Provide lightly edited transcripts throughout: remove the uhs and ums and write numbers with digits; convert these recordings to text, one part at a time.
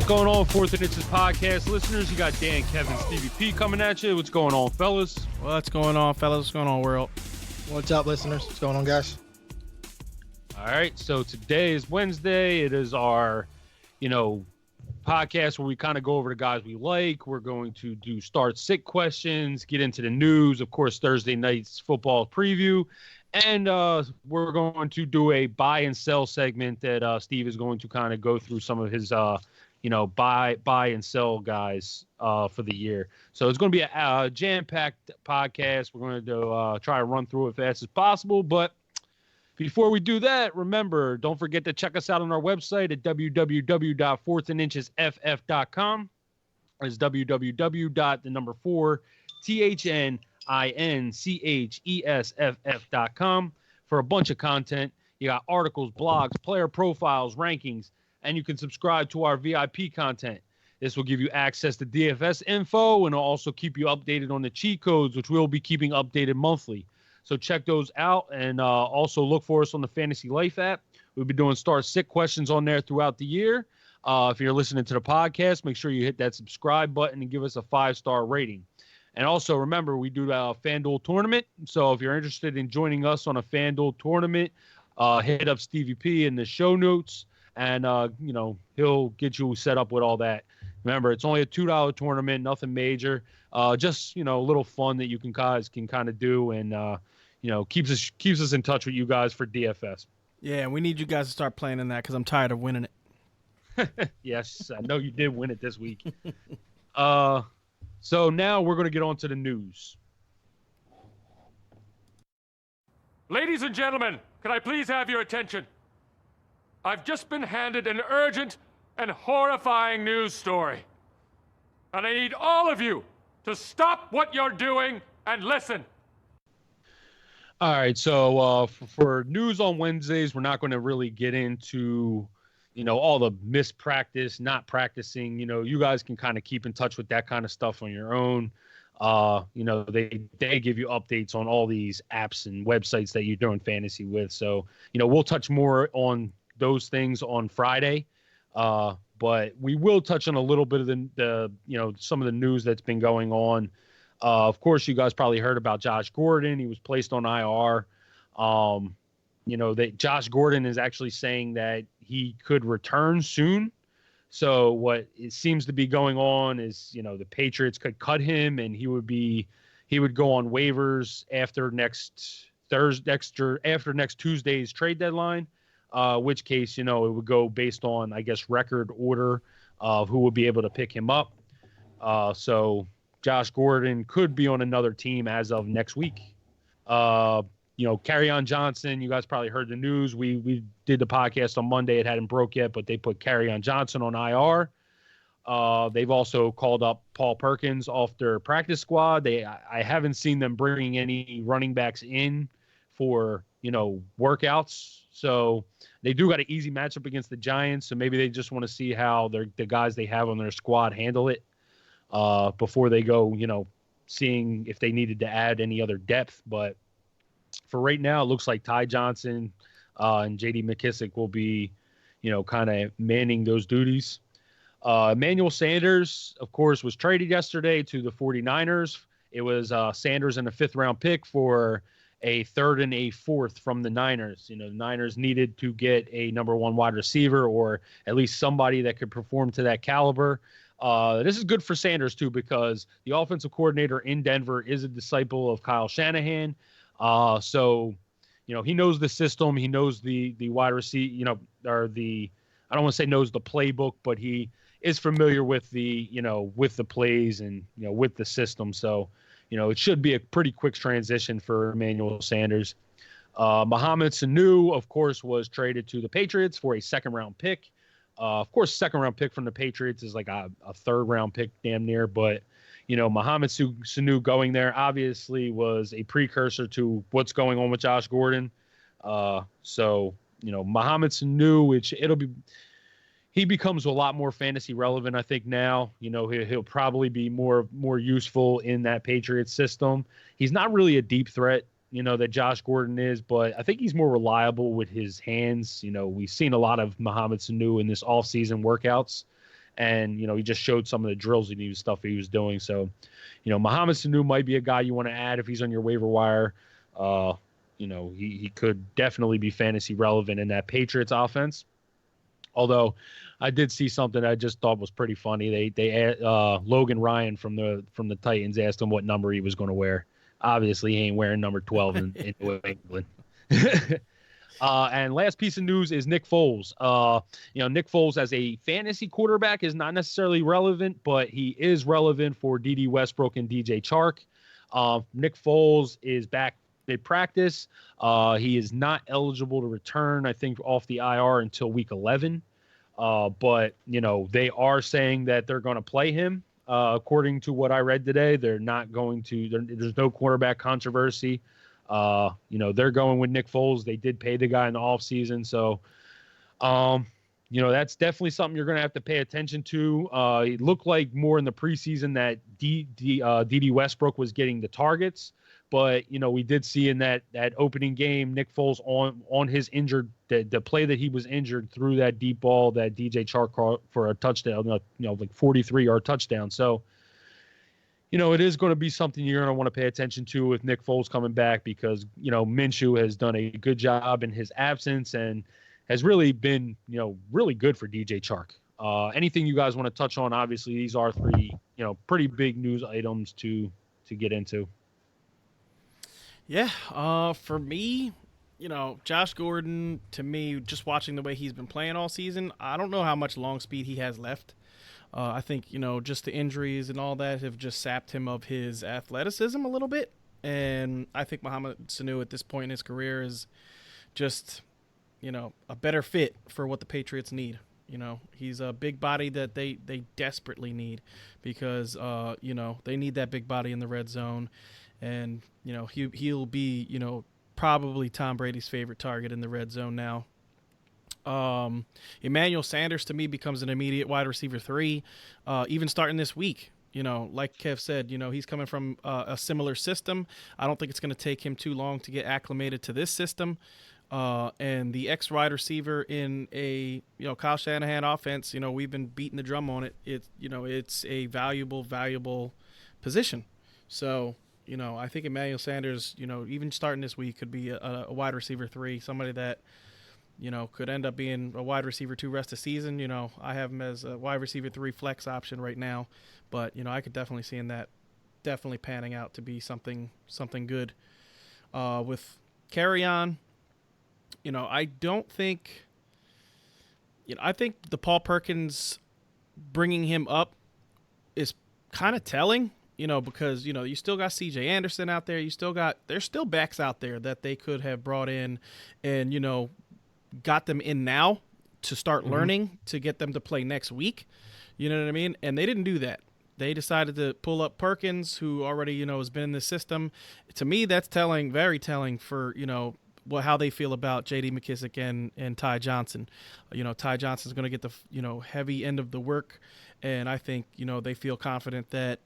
What's going on, Fourth and Inches podcast listeners? You got Dan, Kevin, Stevie P coming at you. What's going on, fellas? What's going on, fellas? What's going on, world? What's up, listeners? What's going on, guys? All right, so today is Wednesday. It is our, podcast where we kind of go over the guys we like. We're going to do start-sit questions, get into the news, of course, Thursday night's football preview, and we're going to do a buy and sell segment that Steve is going to kind of go through some of his buy and sell guys for the year. So it's going to be a jam-packed podcast. We're going to try to run through it fast as possible. But before we do that, remember, don't forget to check us out on our website at www.fourthandinchesff.com. That's www.4THNINCHESFF.com for a bunch of content. You got articles, blogs, player profiles, rankings, and you can subscribe to our VIP content. This will give you access to DFS info and it'll also keep you updated on the cheat codes, which we'll be keeping updated monthly. So check those out and also look for us on the Fantasy Life app. We'll be doing start-sit questions on there throughout the year. If you're listening to the podcast, make sure you hit that subscribe button and give us a 5-star rating. And also remember, we do a FanDuel tournament. So if you're interested in joining us on a FanDuel tournament, hit up Stevie P in the show notes. And, he'll get you set up with all that. Remember, it's only a $2 tournament, nothing major. Just, a little fun that you guys can kind of do and, keeps us in touch with you guys for DFS. Yeah, and we need you guys to start playing in that because I'm tired of winning it. Yes, I know you did win it this week. So now we're going to get on to the news. Ladies and gentlemen, can I please have your attention? I've just been handed an urgent and horrifying news story. And I need all of you to stop what you're doing and listen. All right, so for news on Wednesdays, we're not going to really get into, all the missed practice, not practicing. You guys can kind of keep in touch with that kind of stuff on your own. They give you updates on all these apps and websites that you're doing fantasy with. So, we'll touch more on those things on Friday. But we will touch on a little bit of the some of the news that's been going on. Of course, you guys probably heard about Josh Gordon. He was placed on IR. That Josh Gordon is actually saying that he could return soon. So what it seems to be going on is, the Patriots could cut him and he would go on waivers after next Tuesday's trade deadline. Which case, it would go based on, I guess, record order of who would be able to pick him up. So Josh Gordon could be on another team as of next week. Kerryon Johnson, you guys probably heard the news. We did the podcast on Monday. It hadn't broke yet, but they put Kerryon Johnson on IR. They've also called up Paul Perkins off their practice squad. I haven't seen them bringing any running backs in for, workouts. So they do got an easy matchup against the Giants. So maybe they just want to see how the guys they have on their squad handle it before they go, seeing if they needed to add any other depth. But for right now, it looks like Ty Johnson and J.D. McKissick will be, kind of manning those duties. Emmanuel Sanders, of course, was traded yesterday to the 49ers. It was Sanders and a 5th-round pick for a 3rd and a 4th from the Niners. The Niners needed to get a number 1 wide receiver or at least somebody that could perform to that caliber. This is good for Sanders, too, because the offensive coordinator in Denver is a disciple of Kyle Shanahan. So, he knows the system. He knows the wide receiver, I don't want to say knows the playbook, but he is familiar with with the plays and, with the system. So, it should be a pretty quick transition for Emmanuel Sanders. Mohamed Sanu, of course, was traded to the Patriots for a 2nd-round pick. Of course, 2nd-round pick from the Patriots is like a 3rd-round pick damn near. But, Mohamed Sanu going there obviously was a precursor to what's going on with Josh Gordon. So, Mohamed Sanu, he becomes a lot more fantasy relevant, I think, now. He'll probably be more useful in that Patriots system. He's not really a deep threat, that Josh Gordon is, but I think he's more reliable with his hands. We've seen a lot of Mohamed Sanu in this offseason workouts, And, he just showed some of the drills and stuff he was doing. So, Mohamed Sanu might be a guy you want to add if he's on your waiver wire. He could definitely be fantasy relevant in that Patriots offense. Although I did see something I just thought was pretty funny. They Logan Ryan from the Titans asked him what number he was going to wear. Obviously, he ain't wearing number 12 in New England. And last piece of news is Nick Foles. Nick Foles as a fantasy quarterback is not necessarily relevant, but he is relevant for D.D. Westbrook and DJ Chark. Nick Foles is back at practice. He is not eligible to return, I think, off the IR until week 11. But they are saying that they're going to play him. According to what I read today, they're not going to. There's no quarterback controversy. They're going with Nick Foles. They did pay the guy in the offseason. So, that's definitely something you're going to have to pay attention to. It looked like more in the preseason that D.D. Westbrook was getting the targets. But, we did see in that opening game, Nick Foles on his injured, the play that he was injured through that deep ball that DJ Chark caught for a touchdown, like 43-yard touchdown. So, it is going to be something you're going to want to pay attention to with Nick Foles coming back because, Minshew has done a good job in his absence and has really been, really good for DJ Chark. Anything you guys want to touch on? Obviously, these are three, pretty big news items to get into. Yeah, for me, Josh Gordon, to me, just watching the way he's been playing all season, I don't know how much long speed he has left. I think, just the injuries and all that have just sapped him of his athleticism a little bit. And I think Mohamed Sanu at this point in his career is just, a better fit for what the Patriots need. He's a big body that they desperately need because, they need that big body in the red zone. And, he'll be, probably Tom Brady's favorite target in the red zone now. Emmanuel Sanders to me becomes an immediate wide receiver 3, even starting this week. Like Kev said, he's coming from a similar system. I don't think it's going to take him too long to get acclimated to this system. And the ex-wide receiver in a, Kyle Shanahan offense, we've been beating the drum on it. It's a valuable position. So, I think Emmanuel Sanders, even starting this week could be a wide receiver 3, somebody that, could end up being a wide receiver 2 rest of the season. I have him as a wide receiver 3 flex option right now, but, I could definitely see in that definitely panning out to be something good. With Carry-On, I don't think, I think the Paul Perkins bringing him up is kind of telling. Because, you still got CJ Anderson out there. There's still backs out there that they could have brought in and, got them in now to start learning to get them to play next week. You know what I mean? And they didn't do that. They decided to pull up Perkins, who already, has been in the system. To me, that's telling, very telling for, how they feel about J.D. McKissick and Ty Johnson. Ty Johnson's going to get the, heavy end of the work. And I think, they feel confident that,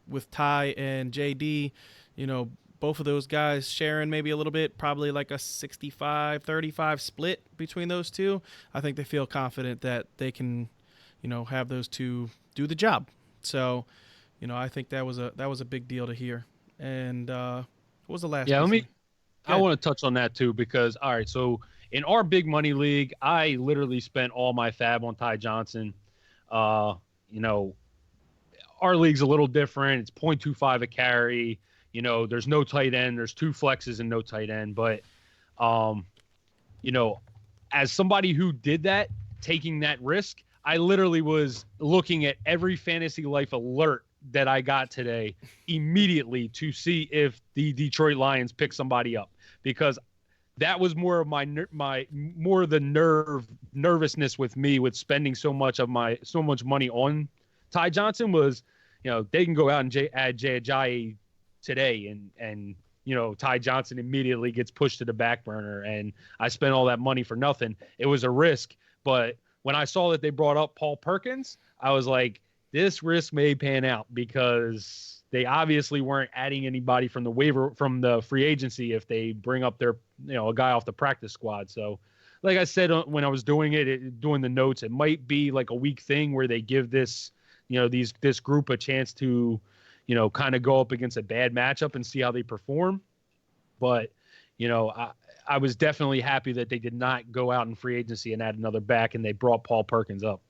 with Ty and JD, both of those guys sharing maybe a little bit, probably like a 65-35 split between those two. I think they feel confident that they can, have those two do the job. So, I think that was a big deal to hear. And what was the last? Yeah, I want to touch on that too because all right, so in our big money league, I literally spent all my fab on Ty Johnson. Our league's a little different. It's 0.25 a carry. There's no tight end. There's 2 flexes and no tight end. But, as somebody who did that, taking that risk, I literally was looking at every Fantasy Life alert that I got today immediately to see if the Detroit Lions pick somebody up because that was more of more of the nervousness with me with spending so much money on Ty Johnson was, they can go out and add Jay Ajayi today and Ty Johnson immediately gets pushed to the back burner and I spent all that money for nothing. It was a risk, but when I saw that they brought up Paul Perkins, I was like, this risk may pan out because they obviously weren't adding anybody from the free agency if they bring up their, a guy off the practice squad. So like I said when I was doing doing the notes, it might be like a week thing where they give this, this group a chance to, kind of go up against a bad matchup and see how they perform. But, I was definitely happy that they did not go out in free agency and add another back, and they brought Paul Perkins up.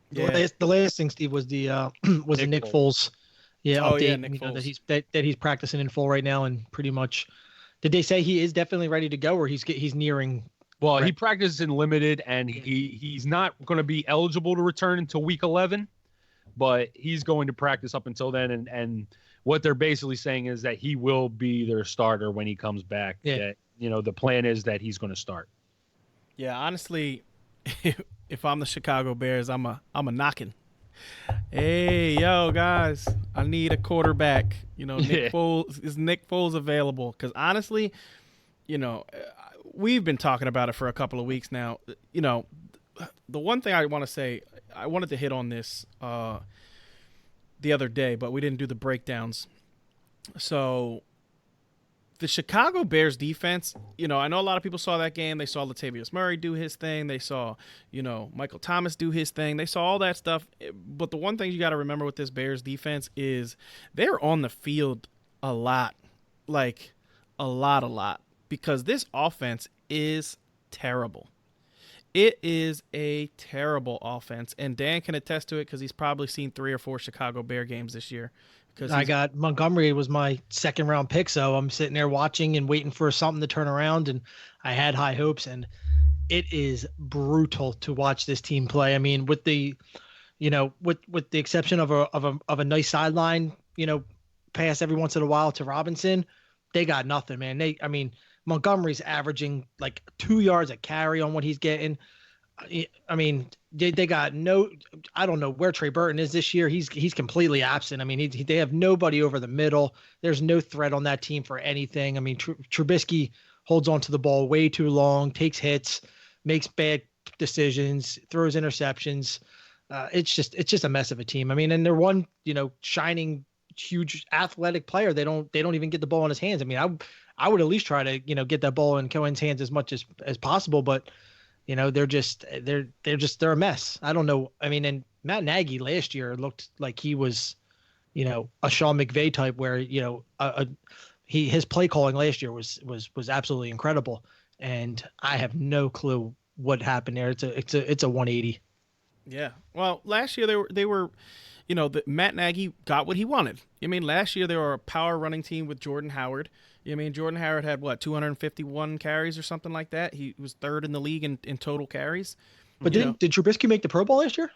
Yeah. The last thing, Steve, was the Nick Foles. Yeah, Oh, update. yeah, Nick Foles. That he's practicing in full right now, and pretty much. Did they say he is definitely ready to go, or he's nearing? Well, he practices in limited, and he's not going to be eligible to return until week 11, but he's going to practice up until then. And what they're basically saying is that he will be their starter when he comes back. Yeah. That, the plan is that he's going to start. Yeah, honestly, if I'm the Chicago Bears, I'm a knocking. Hey, yo, guys, I need a quarterback. Nick Foles, is Nick Foles available? Because honestly, we've been talking about it for a couple of weeks now. The one thing I want to say, I wanted to hit on this the other day, but we didn't do the breakdowns. So the Chicago Bears defense, I know a lot of people saw that game. They saw Latavius Murray do his thing. They saw, Michael Thomas do his thing. They saw all that stuff. But the one thing you got to remember with this Bears defense is they're on the field a lot, like a lot, because this offense is terrible. It is a terrible offense, and Dan can attest to it because he's probably seen 3 or 4 Chicago Bear games this year. I got Montgomery was my second round pick, so I'm sitting there watching and waiting for something to turn around, and I had high hopes, and it is brutal to watch this team play. I mean, with the, with the exception of a nice sideline, pass every once in a while to Robinson, they got nothing, man. Montgomery's averaging like 2 yards a carry on what he's getting. I mean, they got no. I don't know where Trey Burton is this year. He's completely absent. I mean, they have nobody over the middle. There's no threat on that team for anything. I mean, Trubisky holds on to the ball way too long, takes hits, makes bad decisions, throws interceptions. It's just a mess of a team. I mean, and they're one shining huge athletic player. They don't even get the ball in his hands. I mean, I would at least try to get that ball in Cohen's hands as much as possible, but. They're a mess. I don't know. I mean, and Matt Nagy last year looked like he was, a Sean McVay type where, his play calling last year was absolutely incredible. And I have no clue what happened there. It's a 180. Yeah. Well, last year they were Matt Nagy got what he wanted. I mean, last year they were a power running team with Jordan Howard. I mean, Jordan Howard had 251 carries or something like that. He was third in the league in total carries. But did Trubisky make the Pro Bowl last year?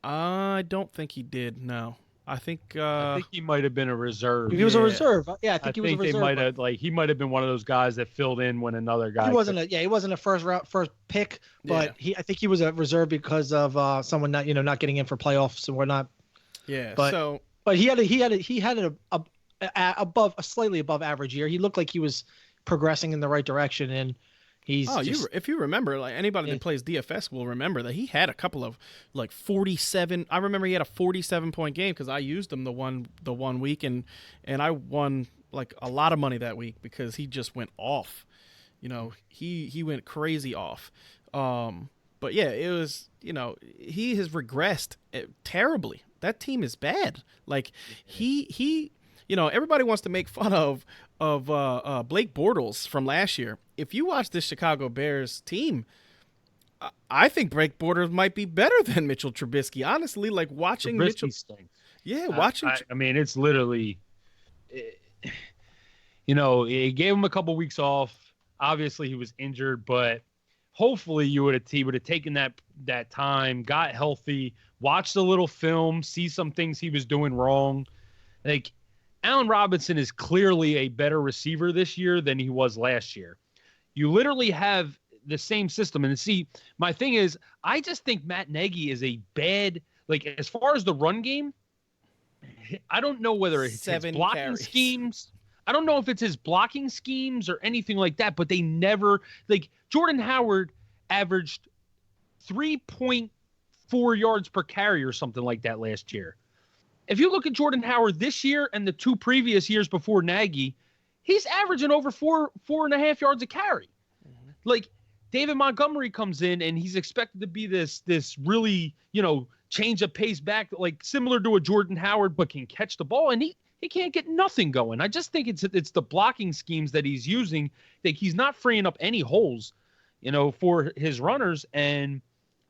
I don't think he did. No, I think he might have been a reserve. He was a reserve. Yeah, I think he was a reserve. They might have he might have been one of those guys that filled in when another guy. He wasn't a first pick, but I think he was a reserve because of someone not getting in for playoffs and whatnot. Yeah. But he had a slightly above average year. He looked like he was progressing in the right direction, and he's. If you remember, like anybody that plays DFS will remember that he had a couple of 47. I remember he had a 47-point game because I used him the one week, and I won like a lot of money that week because he just went off. He went crazy off. But yeah, it was he has regressed terribly. That team is bad. Like he everybody wants to make fun of Blake Bortles from last year. If you watch this Chicago Bears team, I think Blake Bortles might be better than Mitchell Trubisky. Honestly, like watching Mitchell. Stinks. Yeah, watching. I mean, it's literally, it gave him a couple weeks off. Obviously, he was injured, but hopefully he would have taken that time, got healthy, watched a little film, see some things he was doing wrong. Like, Allen Robinson is clearly a better receiver this year than he was last year. You literally have the same system. And see, my thing is, I just think Matt Nagy is a bad, like, as far as the run game, I don't know whether it's his blocking schemes. I don't know if it's his blocking schemes or anything like that, but they never, like, Jordan Howard averaged 3.4 yards per carry or something like that last year. If you look at Jordan Howard this year and the 2 previous years before Nagy, he's averaging over 4.5 yards a carry. Mm-hmm. Like, David Montgomery comes in and he's expected to be this really, change of pace back, like similar to a Jordan Howard, but can catch the ball, and he can't get nothing going. I just think it's the blocking schemes that he's using that he's not freeing up any holes, for his runners, and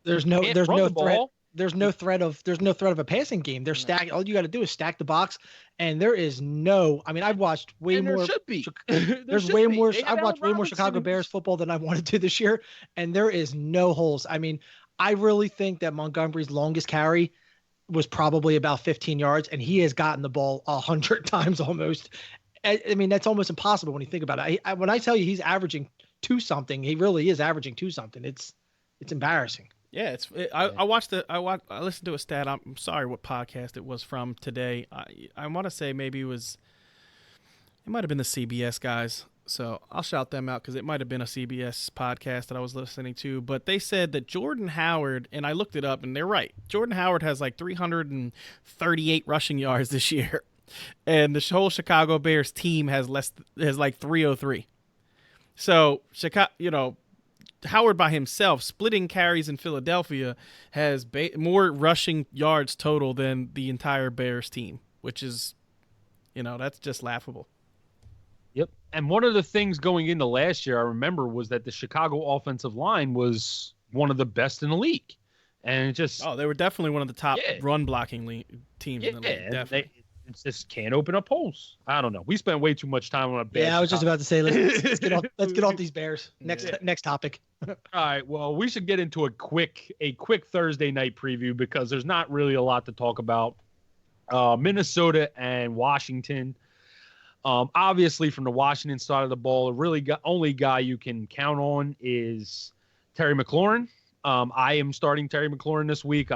there's no threat. There's no threat of a passing game. They're stacked. All you got to do is stack the box, and there is no. I mean, I've watched way more. There should be. There's way more. I've watched way more Chicago Bears football than I wanted to this year, and there is no holes. I mean, I really think that Montgomery's longest carry was probably about 15 yards, and he has gotten the ball 100 times almost. I mean, that's almost impossible when you think about it. When I tell you he's averaging 2 something, he really is averaging 2 something. It's embarrassing. Yeah, I listened to a stat. I'm sorry what podcast it was from today. I want to say maybe it might have been the CBS guys. So I'll shout them out because it might have been a CBS podcast that I was listening to. But they said that Jordan Howard, and I looked it up, and they're right. Jordan Howard has like 338 rushing yards this year, and the whole Chicago Bears team has like 303. So Chicago, Howard by himself, splitting carries in Philadelphia, has more rushing yards total than the entire Bears team, which is, that's just laughable. Yep. And one of the things going into last year, I remember, was that the Chicago offensive line was one of the best in the league. And it just... Oh, they were definitely one of the top run blocking teams in the league. Definitely. They just can't open up holes. I don't know. We spent way too much time on a bad I was just about to say, let's get off these Bears. Next topic. All right. Well, we should get into a quick Thursday night preview because there's not really a lot to talk about. Minnesota and Washington. Obviously, from the Washington side of the ball, only guy you can count on is Terry McLaurin. I am starting Terry McLaurin this week.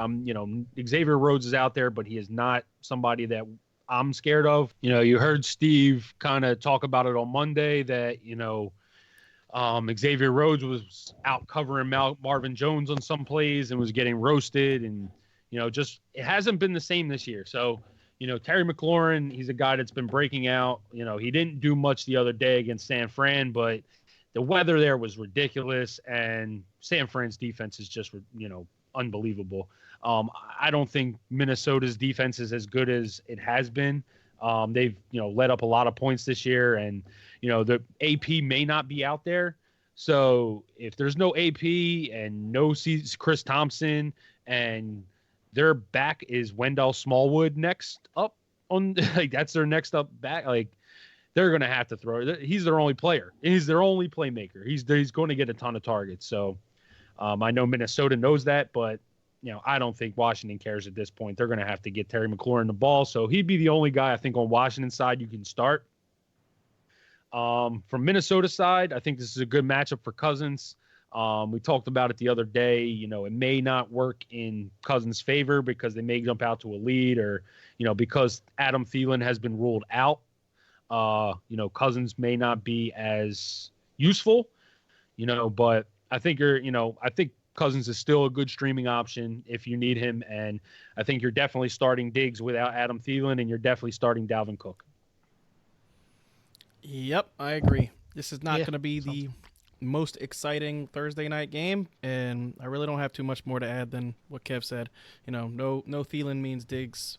Xavier Rhodes is out there, but he is not somebody that I'm scared of. You heard Steve kind of talk about it on Monday that, Xavier Rhodes was out covering Marvin Jones on some plays and was getting roasted. And, just it hasn't been the same this year. So, Terry McLaurin, he's a guy that's been breaking out. He didn't do much the other day against San Fran, but the weather there was ridiculous, and San Fran's defense is just, unbelievable. I don't think Minnesota's defense is as good as it has been. They've, let up a lot of points this year, and, the AP may not be out there. So if there's no AP and no Chris Thompson, and their back is Wendell Smallwood next up on, that's their next up back. They're going to have to throw. He's their only player. He's their only playmaker. He's going to get a ton of targets. So I know Minnesota knows that, but I don't think Washington cares at this point. They're going to have to get Terry McLaurin the ball. So he'd be the only guy I think on Washington side you can start. From Minnesota side, I think this is a good matchup for Cousins. We talked about it the other day. It may not work in Cousins' favor because they may jump out to a lead, or, because Adam Thielen has been ruled out. Cousins may not be as useful, but I think I think Cousins is still a good streaming option if you need him. And I think you're definitely starting Diggs without Adam Thielen, and you're definitely starting Dalvin Cook. Yep, I agree. This is not going to be the most exciting Thursday night game, and I really don't have too much more to add than what Kev said. No Thielen means Diggs.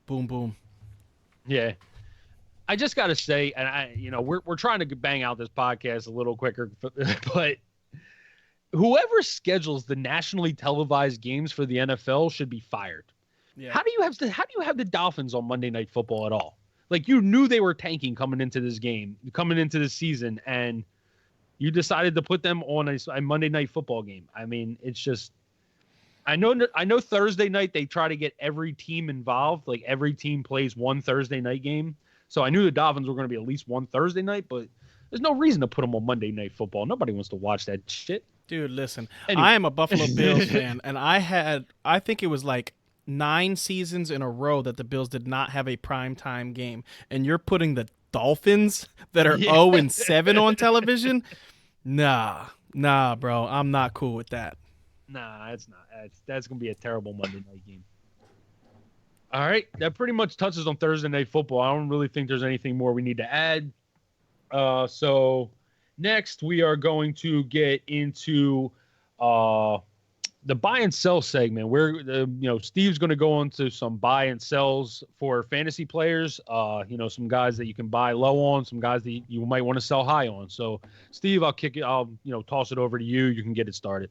Boom, boom. Yeah. I just got to say, and we're trying to bang out this podcast a little quicker, but whoever schedules the nationally televised games for the NFL should be fired. Yeah. How do you have the Dolphins on Monday Night Football at all? You knew they were tanking coming into this season, and you decided to put them on a Monday Night Football game. I mean, it's just, I know Thursday night they try to get every team involved. Every team plays one Thursday night game. So I knew the Dolphins were going to be at least one Thursday night, but there's no reason to put them on Monday Night Football. Nobody wants to watch that shit. Dude, listen, anyway. I am a Buffalo Bills fan, and I think it was 9 seasons in a row that the Bills did not have a primetime game, and you're putting the Dolphins that are 0-7 on television? Nah, bro, I'm not cool with that. Nah, it's not. That's going to be a terrible Monday night game. All right, that pretty much touches on Thursday Night Football. I don't really think there's anything more we need to add. So Next, we are going to get into the buy and sell segment, where Steve's going to go into some buy and sells for fantasy players. Some guys that you can buy low on, some guys that you might want to sell high on. So, Steve, I'll toss it over to you. You can get it started.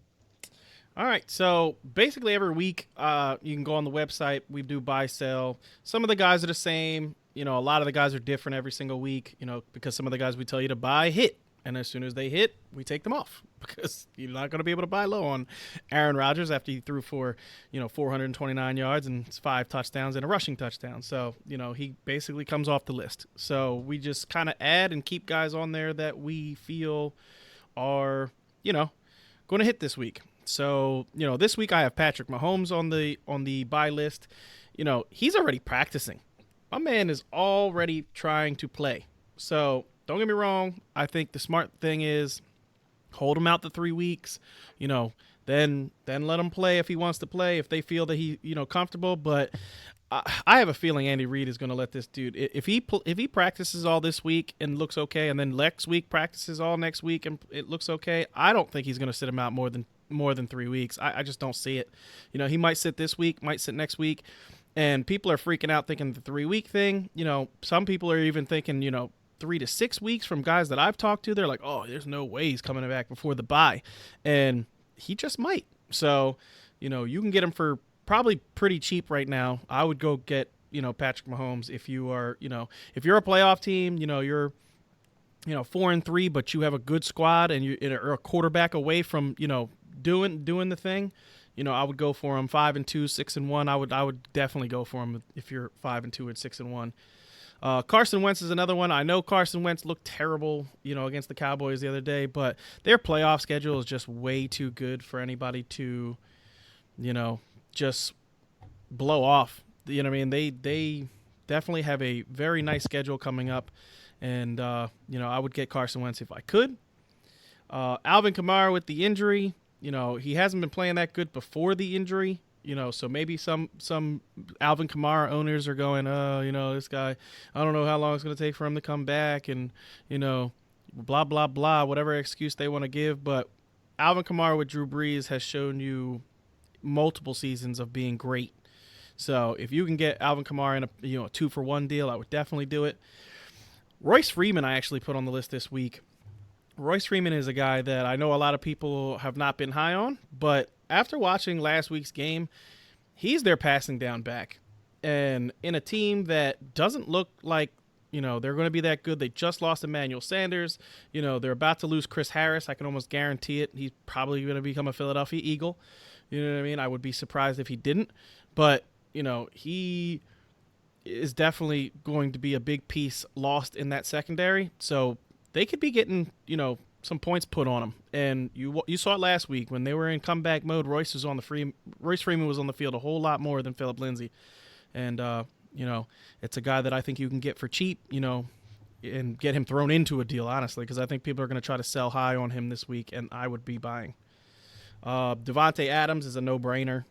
All right, so basically every week you can go on the website. We do buy, sell. Some of the guys are the same. A lot of the guys are different every single week, because some of the guys we tell you to buy hit. And as soon as they hit, we take them off because you're not going to be able to buy low on Aaron Rodgers after he threw for, 429 yards and 5 touchdowns and a rushing touchdown. So, he basically comes off the list. So we just kind of add and keep guys on there that we feel are, going to hit this week. So, this week I have Patrick Mahomes on the buy list. He's already practicing. My man is already trying to play. So, don't get me wrong. I think the smart thing is hold him out the 3 weeks, then let him play if he wants to play, if they feel that he, comfortable. But I have a feeling Andy Reid is going to let this dude, if he practices all this week and looks okay, and then next week practices all next week and it looks okay, I don't think he's going to sit him out more than 3 weeks. I just don't see it. He might sit this week, might sit next week. And people are freaking out thinking the 3 week thing, some people are even thinking, 3 to 6 weeks from guys that I've talked to. They're like, oh, there's no way he's coming back before the bye. And he just might. So, you can get him for probably pretty cheap right now. I would go get, Patrick Mahomes if you are, if you're a playoff team, you're, 4-3, but you have a good squad and you're a quarterback away from, doing the thing. I would go for him 5-2, 6-1. I would definitely go for him if you're 5-2 and 6-1. Carson Wentz is another one. I know Carson Wentz looked terrible, against the Cowboys the other day, but their playoff schedule is just way too good for anybody to, just blow off. You know what I mean? They definitely have a very nice schedule coming up, and I would get Carson Wentz if I could. Alvin Kamara with the injury, he hasn't been playing that good before the injury. So maybe some Alvin Kamara owners are going, this guy, I don't know how long it's going to take for him to come back and, blah, blah, blah, whatever excuse they want to give. But Alvin Kamara with Drew Brees has shown you multiple seasons of being great. So if you can get Alvin Kamara in a 2-for-1 deal, I would definitely do it. Royce Freeman I actually put on the list this week. Royce Freeman is a guy that I know a lot of people have not been high on, but after watching last week's game, he's their passing down back. And in a team that doesn't look like, they're going to be that good. They just lost Emmanuel Sanders. They're about to lose Chris Harris. I can almost guarantee it. He's probably going to become a Philadelphia Eagle. You know what I mean? I would be surprised if he didn't. But, he is definitely going to be a big piece lost in that secondary. So they could be getting, some points put on them. And you saw it last week when they were in comeback mode. Royce Freeman was on the field a whole lot more than Phillip Lindsay. And, it's a guy that I think you can get for cheap, and get him thrown into a deal, honestly, because I think people are going to try to sell high on him this week, and I would be buying. Devontae Adams is a no-brainer.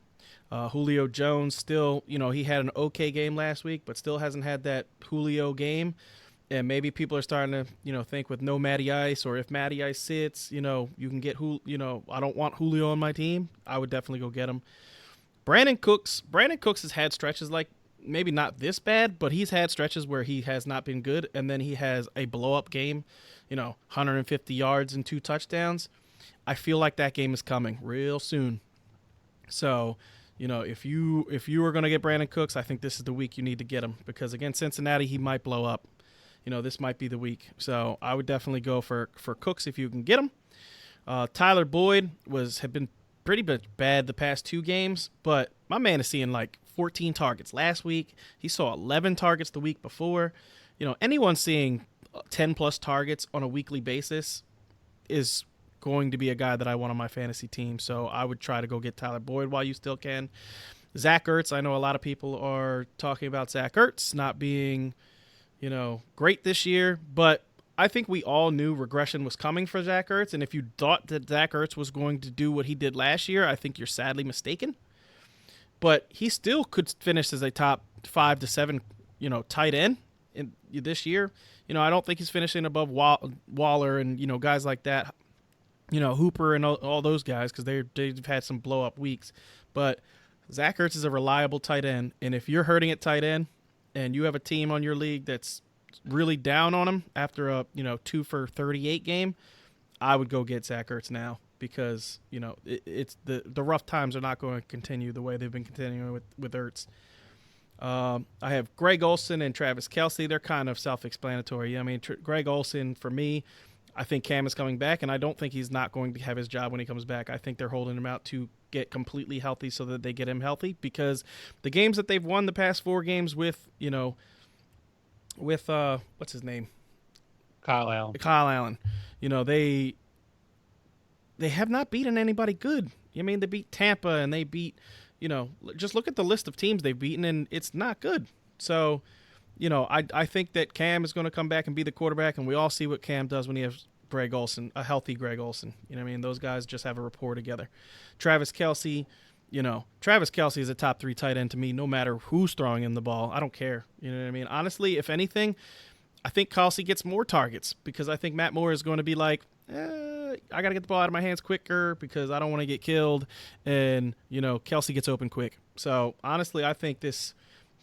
Julio Jones still, he had an okay game last week, but still hasn't had that Julio game. And maybe people are starting to, think with no Matty Ice, or if Matty Ice sits, you can get I don't want Julio on my team. I would definitely go get him. Brandon Cooks has had stretches like maybe not this bad, but he's had stretches where he has not been good, and then he has a blow-up game, 150 yards and 2 touchdowns. I feel like that game is coming real soon. So, if you are going to get Brandon Cooks, I think this is the week you need to get him, because against Cincinnati, he might blow up. This might be the week. So I would definitely go for Cooks if you can get him. Tyler Boyd had been pretty bad the past 2 games, but my man is seeing like 14 targets last week. He saw 11 targets the week before. Anyone seeing 10-plus targets on a weekly basis is going to be a guy that I want on my fantasy team. So I would try to go get Tyler Boyd while you still can. Zach Ertz, I know a lot of people are talking about Zach Ertz not being great this year, but I think we all knew regression was coming for Zach Ertz, and if you thought that Zach Ertz was going to do what he did last year, I think you're sadly mistaken. But he still could finish as a top 5 to 7, tight end, in this year. I don't think he's finishing above Waller and guys like that. Hooper and all those guys, because they've had some blow up weeks. But Zach Ertz is a reliable tight end, and if you're hurting at tight end, and you have a team on your league that's really down on him after a 2 for 38 game, I would go get Zach Ertz now, because it's the rough times are not going to continue the way they've been continuing with Ertz. I have Greg Olsen and Travis Kelce. They're kind of self-explanatory. I mean, Greg Olsen, for me, I think Cam is coming back, and I don't think he's not going to have his job when he comes back. I think they're holding him out to get completely healthy so that they get him healthy, because the games that they've won the past 4 games with what's his name? Kyle Allen. They have not beaten anybody good. I mean, they beat Tampa, and they beat, just look at the list of teams they've beaten, and it's not good. So, I think that Cam is going to come back and be the quarterback, and we all see what Cam does when he has Greg Olsen, a healthy Greg Olsen. Those guys just have a rapport together. Travis Kelce, Travis Kelce is a top 3 tight end to me, no matter who's throwing him the ball. I don't care. You know what I mean? Honestly, if anything, I think Kelce gets more targets, because I think Matt Moore is going to be like, I got to get the ball out of my hands quicker because I don't want to get killed. And, Kelce gets open quick. So, honestly, I think this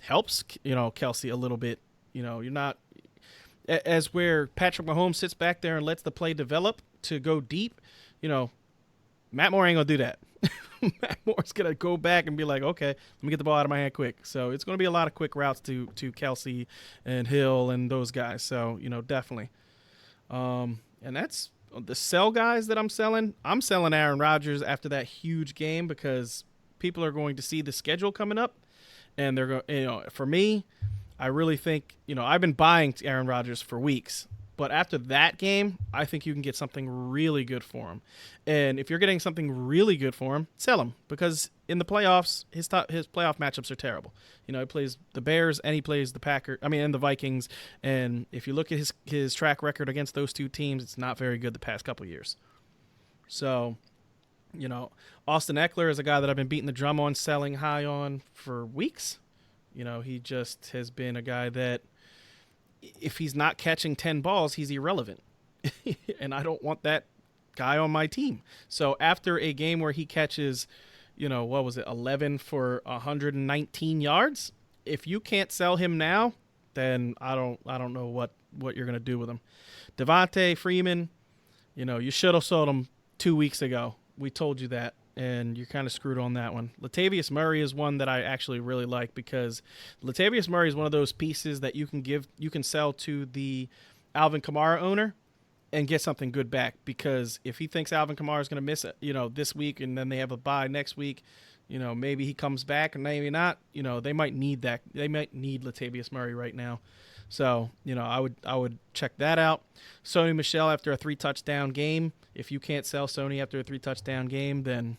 helps, Kelce a little bit. You're not – as where Patrick Mahomes sits back there and lets the play develop to go deep, Matt Moore ain't going to do that. Matt Moore's going to go back and be like, okay, let me get the ball out of my hand quick. So, it's going to be a lot of quick routes to Kelce and Hill and those guys. So, definitely. And that's – the sell guys that I'm selling Aaron Rodgers after that huge game, because people are going to see the schedule coming up, and they're going, for me, I really think, I've been buying Aaron Rodgers for weeks, but after that game, I think you can get something really good for him. And if you're getting something really good for him, sell him, because in the playoffs, his playoff matchups are terrible. He plays the Bears and he plays and the Vikings. And if you look at his track record against those 2 teams, it's not very good the past couple years. So, Austin Eckler is a guy that I've been beating the drum on, selling high on for weeks. He just has been a guy that if he's not catching 10 balls, he's irrelevant. And I don't want that guy on my team. So after a game where he catches, 11 for 119 yards, if you can't sell him now, then I don't know what you're going to do with him. Devontae Freeman, you should have sold him 2 weeks ago. We told you that, and you're kind of screwed on that one. Latavius Murray is one that I actually really like, because Latavius Murray is one of those pieces that you can sell to the Alvin Kamara owner and get something good back, because if he thinks Alvin Kamara is going to miss it, this week, and then they have a bye next week, maybe he comes back and maybe not, they might need that. They might need Latavius Murray right now. So, I would check that out. Sony Michel after a 3-touchdown game. If you can't sell Sony after a 3-touchdown game, then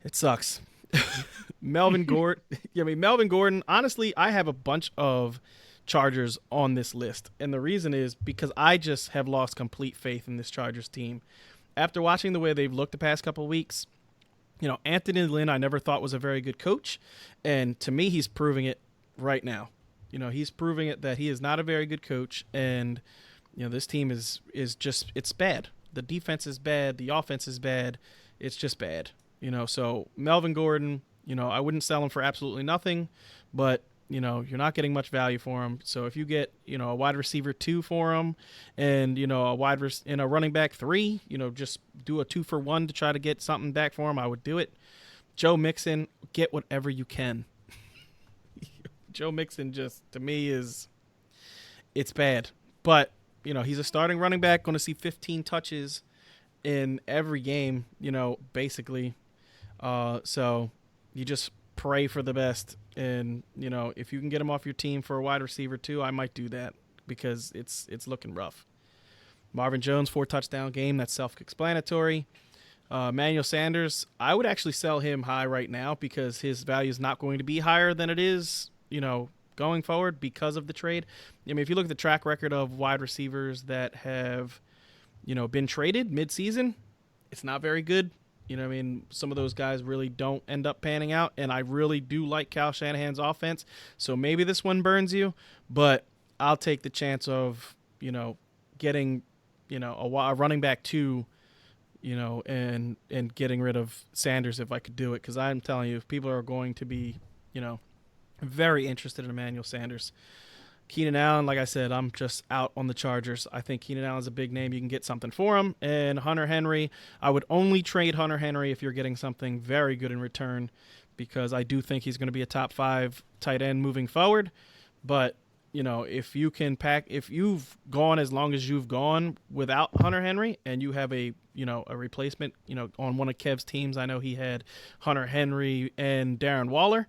it sucks. Melvin Gordon, honestly, I have a bunch of Chargers on this list, and the reason is because I just have lost complete faith in this Chargers team. After watching the way they've looked the past couple of weeks, Anthony Lynn I never thought was a very good coach, and to me he's proving it right now. He's proving it that he is not a very good coach, and this team is just, it's bad. The defense is bad, the offense is bad, it's just bad. So Melvin Gordon, I wouldn't sell him for absolutely nothing, but you're not getting much value for him. So if you get, a wide receiver 2 for him, and, a running back 3, just do a 2-for-1 to try to get something back for him, I would do it. Joe Mixon, get whatever you can. Joe Mixon just, to me, it's bad. But, he's a starting running back, going to see 15 touches in every game, basically. So you just pray for the best. And, if you can get him off your team for a wide receiver 2, I might do that, because it's looking rough. Marvin Jones, 4-touchdown game. That's self-explanatory. Emmanuel Sanders, I would actually sell him high right now, because his value is not going to be higher than it is, going forward because of the trade. I mean, if you look at the track record of wide receivers that have, been traded mid-season, it's not very good. You know what I mean? Some of those guys really don't end up panning out, and I really do like Kyle Shanahan's offense. So maybe this one burns you, but I'll take the chance of, getting, a running back 2, and getting rid of Sanders if I could do it, because I'm telling you, if people are going to be, very interested in Emmanuel Sanders. Keenan Allen, like I said, I'm just out on the Chargers. I think Keenan Allen's a big name. You can get something for him. And Hunter Henry, I would only trade Hunter Henry if you're getting something very good in return, because I do think he's going to be a top 5 tight end moving forward. But, if you've gone as long as you've gone without Hunter Henry, and you have a replacement, on one of Kev's teams, I know he had Hunter Henry and Darren Waller.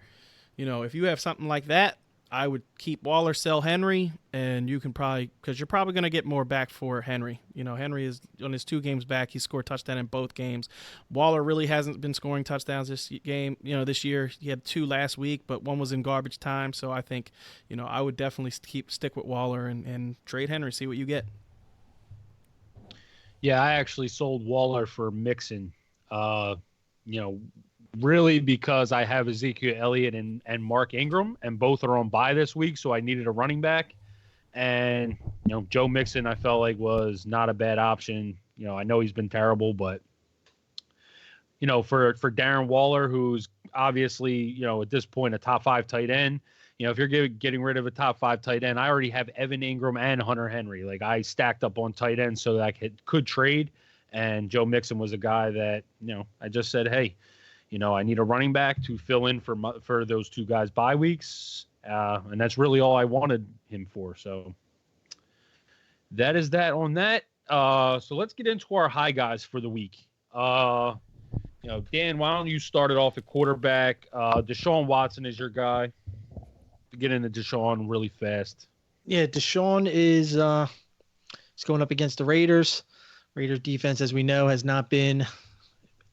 If you have something like that, I would keep Waller, sell Henry, and you can because you're probably going to get more back for Henry. Henry is on his 2 games back. He scored touchdown in both games. Waller really hasn't been scoring touchdowns this game. This year he had 2 last week, but one was in garbage time. So I think, I would definitely stick with Waller and trade Henry, see what you get. Yeah, I actually sold Waller for Mixon. Really because I have Ezekiel Elliott and Mark Ingram, and both are on bye this week, so I needed a running back. And, Joe Mixon I felt like was not a bad option. I know he's been terrible, but, for Darren Waller, who's obviously, at this point a top 5 tight end, if you're getting rid of a top 5 tight end, I already have Evan Ingram and Hunter Henry. Like, I stacked up on tight end so that I could trade, and Joe Mixon was a guy that, I just said, hey, I need a running back to fill in for those 2 guys' bye weeks, and that's really all I wanted him for. So that is that on that. So let's get into our high guys for the week. Dan, why don't you start it off at quarterback? Deshaun Watson is your guy. Get into Deshaun really fast. Yeah, Deshaun is going up against the Raiders. Raiders defense, as we know, has not been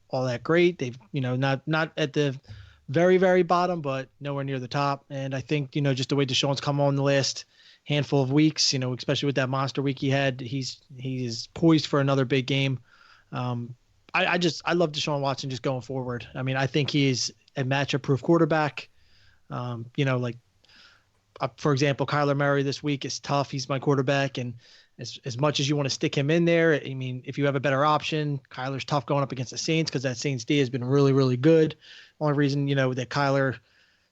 all that great. They've, not at the very, very bottom, but nowhere near the top. And I think, just the way Deshaun's come on the last handful of weeks, especially with that monster week he had, he is poised for another big game. I love Deshaun Watson just going forward. I mean, I think he's a matchup-proof quarterback. For example, Kyler Murray this week is tough. He's my quarterback, and as much as you want to stick him in there, I mean, if you have a better option, Kyler's tough going up against the Saints because that Saints D has been really, really good. Only reason, that Kyler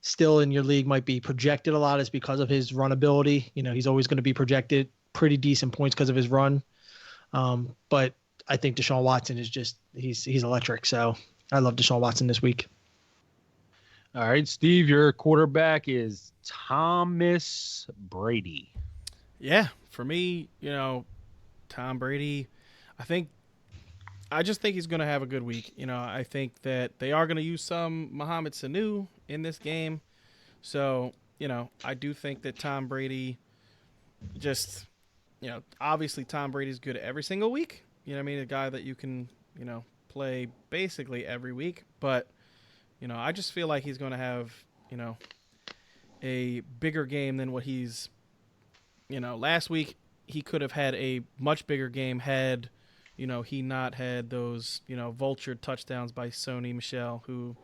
still in your league might be projected a lot is because of his run ability. He's always going to be projected pretty decent points because of his run. But I think Deshaun Watson is he's electric. So I love Deshaun Watson this week. All right, Steve, your quarterback is Thomas Brady. Yeah, for me, Tom Brady, I just think he's going to have a good week. I think that they are going to use some Mohamed Sanu in this game. So, I do think that Tom Brady obviously Tom Brady's good every single week. A guy that you can, play basically every week. But, I just feel like he's going to have, a bigger game than what he's, last week he could have had a much bigger game had, he not had those, vultured touchdowns by Sony Michel, who,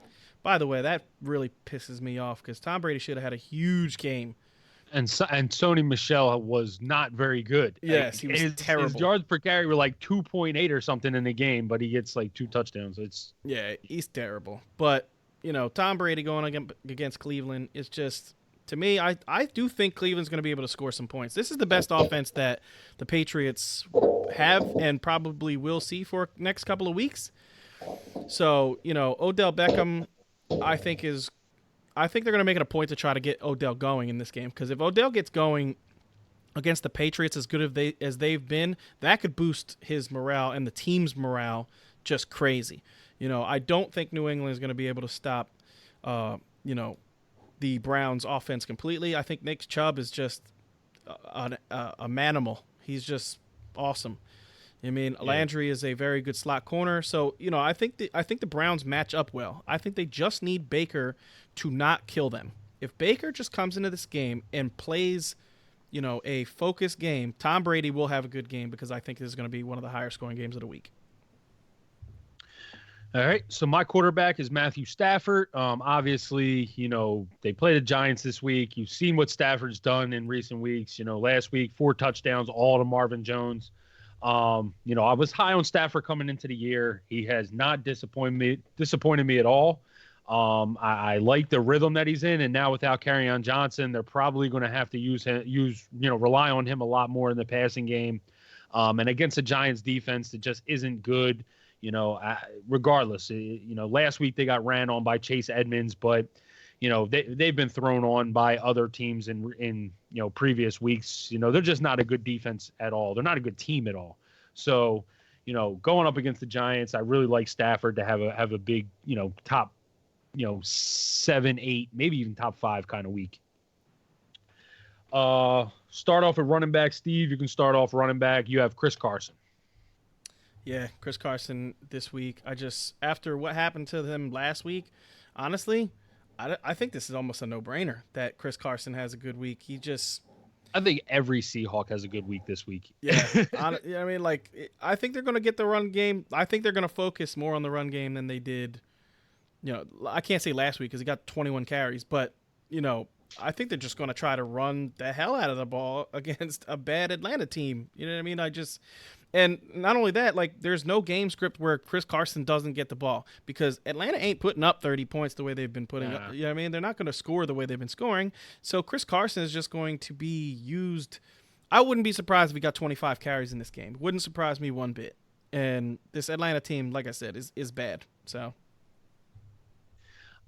by the way, that really pisses me off because Tom Brady should have had a huge game. And Sony Michel was not very good. Yes, he was terrible. His yards per carry were like 2.8 or something in the game, but he gets like 2 touchdowns. He's terrible. But, Tom Brady going against Cleveland is just, to me, I do think Cleveland's going to be able to score some points. This is the best offense that the Patriots have and probably will see for next couple of weeks. So, Odell Beckham, I think they're going to make it a point to try to get Odell going in this game, because if Odell gets going against the Patriots as good as they've been, that could boost his morale and the team's morale just crazy. I don't think New England is going to be able to stop, the Browns' offense completely. I think Nick Chubb is just a manimal. He's just awesome. Landry is a very good slot corner. So, I think the Browns match up well. I think they just need Baker to not kill them. If Baker just comes into this game and plays, a focused game, Tom Brady will have a good game, because I think this is going to be one of the higher scoring games of the week. All right, so my quarterback is Matthew Stafford. Obviously, they play the Giants this week. You've seen what Stafford's done in recent weeks. Last week, 4 touchdowns, all to Marvin Jones. I was high on Stafford coming into the year. He has not disappointed me at all. I like the rhythm that he's in, and now without Kerryon Johnson, they're probably going to have to rely on him a lot more in the passing game. And against the Giants defense that just isn't good. Regardless, last week they got ran on by Chase Edmonds, but they've been thrown on by other teams in previous weeks. They're just not a good defense at all. They're not a good team at all. So, going up against the Giants, I really like Stafford to have a big, top, 7, 8, maybe even top 5 kind of week. Start off at running back. Steve, you can start off running back. You have Chris Carson. Yeah, Chris Carson this week. After what happened to them last week, honestly, I think this is almost a no-brainer that Chris Carson has a good week. I think every Seahawk has a good week this week. Yeah. I think they're going to get the run game. I think they're going to focus more on the run game than they did. I can't say last week because he got 21 carries, but, I think they're just going to try to run the hell out of the ball against a bad Atlanta team. You know what I mean? And not only that, there's no game script where Chris Carson doesn't get the ball because Atlanta ain't putting up 30 points the way they've been putting up. You know what I mean? They're not going to score the way they've been scoring. So Chris Carson is just going to be used. I wouldn't be surprised if he got 25 carries in this game. It wouldn't surprise me one bit. And this Atlanta team, like I said, is bad. So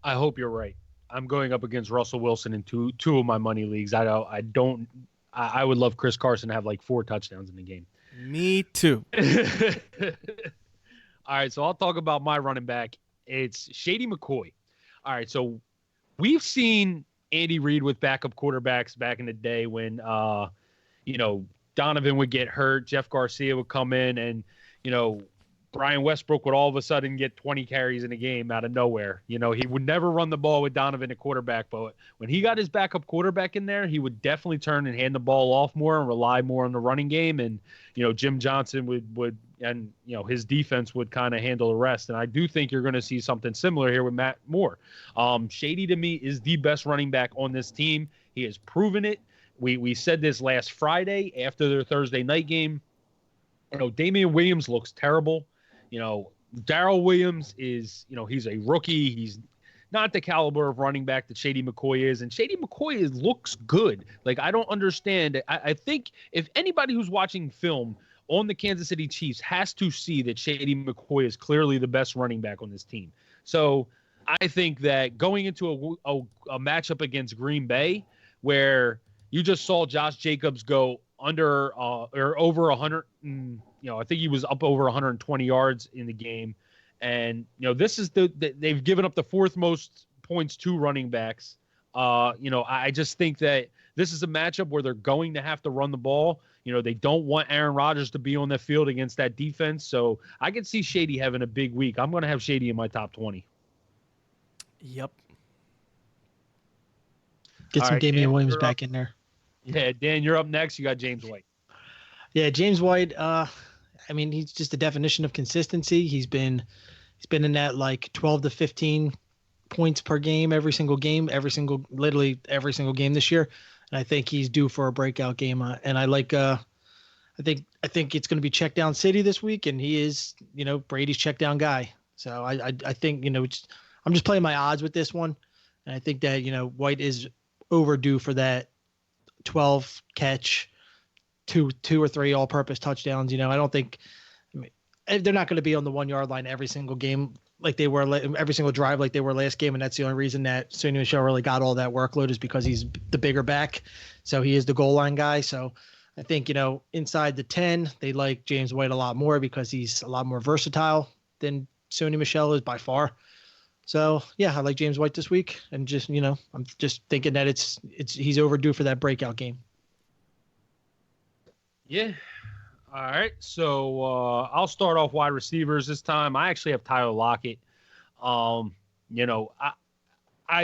I hope you're right. I'm going up against Russell Wilson in two of my money leagues. I would love Chris Carson to have 4 touchdowns in the game. Me too. All right, so I'll talk about my running back. It's Shady McCoy. All right, so we've seen Andy Reid with backup quarterbacks back in the day when, Donovan would get hurt, Jeff Garcia would come in, and, Brian Westbrook would all of a sudden get 20 carries in a game out of nowhere. He would never run the ball with Donovan at quarterback, but when he got his backup quarterback in there, he would definitely turn and hand the ball off more and rely more on the running game. And, Jim Johnson would his defense would kind of handle the rest. And I do think you're going to see something similar here with Matt Moore. Shady to me is the best running back on this team. He has proven it. We said this last Friday after their Thursday night game. Damian Williams looks terrible. Darrell Williams is, he's a rookie. He's not the caliber of running back that Shady McCoy is. And Shady McCoy looks good. I don't understand. I think if anybody who's watching film on the Kansas City Chiefs has to see that Shady McCoy is clearly the best running back on this team. So I think that going into a matchup against Green Bay, where you just saw Josh Jacobs go under or over 100, I think he was up over 120 yards in the game. And, this is they've given up the 4th most points to running backs. I just think that this is a matchup where they're going to have to run the ball. They don't want Aaron Rodgers to be on the field against that defense. So I could see Shady having a big week. I'm going to have Shady in my top 20. Yep. Get some Damian Williams back in there. Yeah, Dan, you're up next. You got James White. Yeah, James White. He's just the definition of consistency. He's been in that 12 to 15 points per game, literally every single game this year. And I think he's due for a breakout game. And I think it's going to be check down city this week, and he is, Brady's check down guy. So I think, I'm just playing my odds with this one. And I think that, White is overdue for that 12 catch, two or three all-purpose touchdowns. I don't think they're not going to be on the 1 yard line every single game like they were every single drive like they were last game, and that's the only reason that Sony Michel really got all that workload is because he's the bigger back, so he is the goal line guy. So I think inside the 10 they like James White a lot more because he's a lot more versatile than Sony Michel is by far. So yeah, I like James White this week, and just I'm just thinking that he's overdue for that breakout game. Yeah. All right. So I'll start off wide receivers this time. I actually have Tyler Lockett. I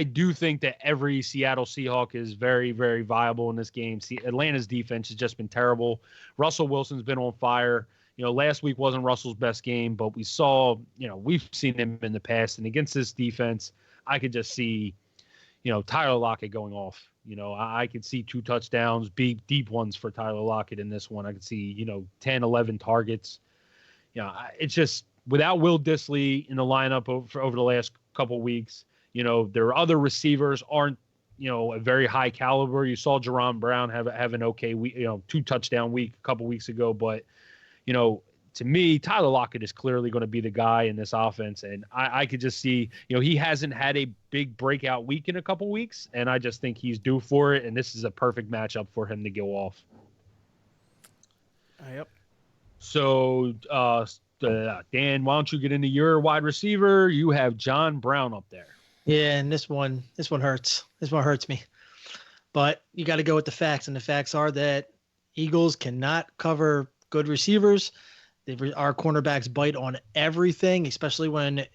do think that every Seattle Seahawk is very, very viable in this game. Atlanta's defense has just been terrible. Russell Wilson's been on fire. last week wasn't Russell's best game, but we saw, we've seen him in the past, and against this defense, I could just see, Tyler Lockett going off. I could see 2 touchdowns, big, deep ones for Tyler Lockett in this one. I could see, 10, 11 targets. It's just without Will Dissly in the lineup over the last couple of weeks, their other receivers aren't, a very high caliber. You saw Jerron Brown have an okay week, 2 touchdown week a couple weeks ago, but to me, Tyler Lockett is clearly going to be the guy in this offense. And I could just see, he hasn't had a big breakout week in a couple weeks, and I just think he's due for it. And this is a perfect matchup for him to go off. Yep. So, Dan, why don't you get into your wide receiver? You have John Brown up there. Yeah, and this one hurts. This one hurts me. But you got to go with the facts, and the facts are that Eagles cannot cover good receivers. Our cornerbacks bite on everything, especially when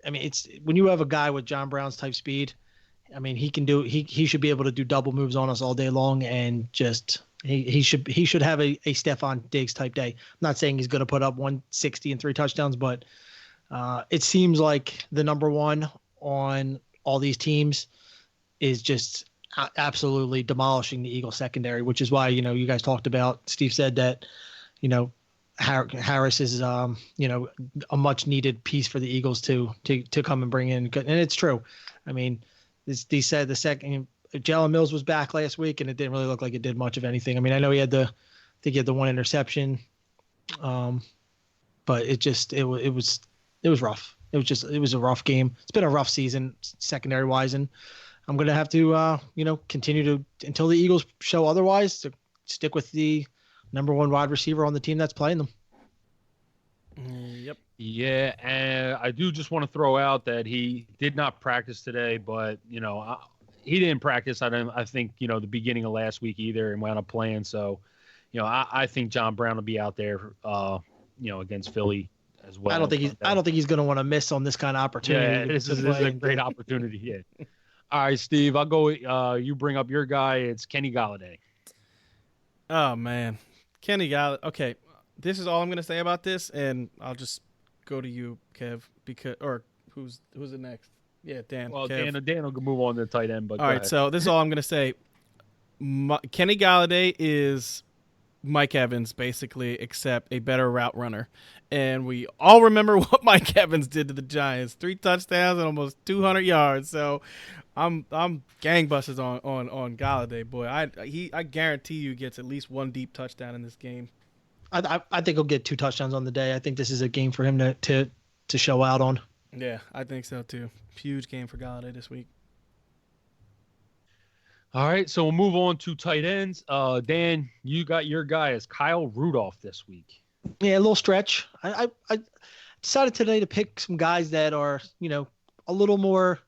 you have a guy with John Brown's type speed. He should be able to do double moves on us all day long, and just he should have a Stephon Diggs type day. I'm not saying he's going to put up 160 and 3 touchdowns, but it seems like the number one on all these teams is just absolutely demolishing the Eagles secondary, which is why, you guys talked about, Steve said that, Harris is, a much needed piece for the Eagles to come and bring in. And it's true. They said the second Jalen Mills was back last week, and it didn't really look like it did much of anything. I know he had the 1 interception. But it was rough. It was a rough game. It's been a rough season secondary wise. And I'm going to have to, continue to, until the Eagles show otherwise, to stick with the number 1 wide receiver on the team that's playing them. Yep. Yeah, and I do just want to throw out that he did not practice today, but he didn't practice. I think the beginning of last week either, and wound up playing. So, I think John Brown will be out there, against Philly as well. I don't think he's going to want to miss on this kind of opportunity. Yeah, this is a great opportunity. Yeah. All right, Steve, I'll go. You bring up your guy. It's Kenny Golladay. Oh man, Kenny Golladay. Okay, this is all I'm going to say about this, and I'll just go to you, Kev, who's it next? Yeah, Dan. Well, Kev. Dan will move on to the tight end. But all right, so this is all I'm going to say. Kenny Golladay is Mike Evans, basically, except a better route runner. And we all remember what Mike Evans did to the Giants: 3 touchdowns and almost 200 yards. So I'm gangbusters on Golladay, boy. I guarantee you gets at least 1 deep touchdown in this game. I think he'll get 2 touchdowns on the day. I think this is a game for him to show out on. Yeah, I think so too. Huge game for Golladay this week. All right, so we'll move on to tight ends. Dan, you got your guy as Kyle Rudolph this week. Yeah, a little stretch. I decided today to pick some guys that are, a little more,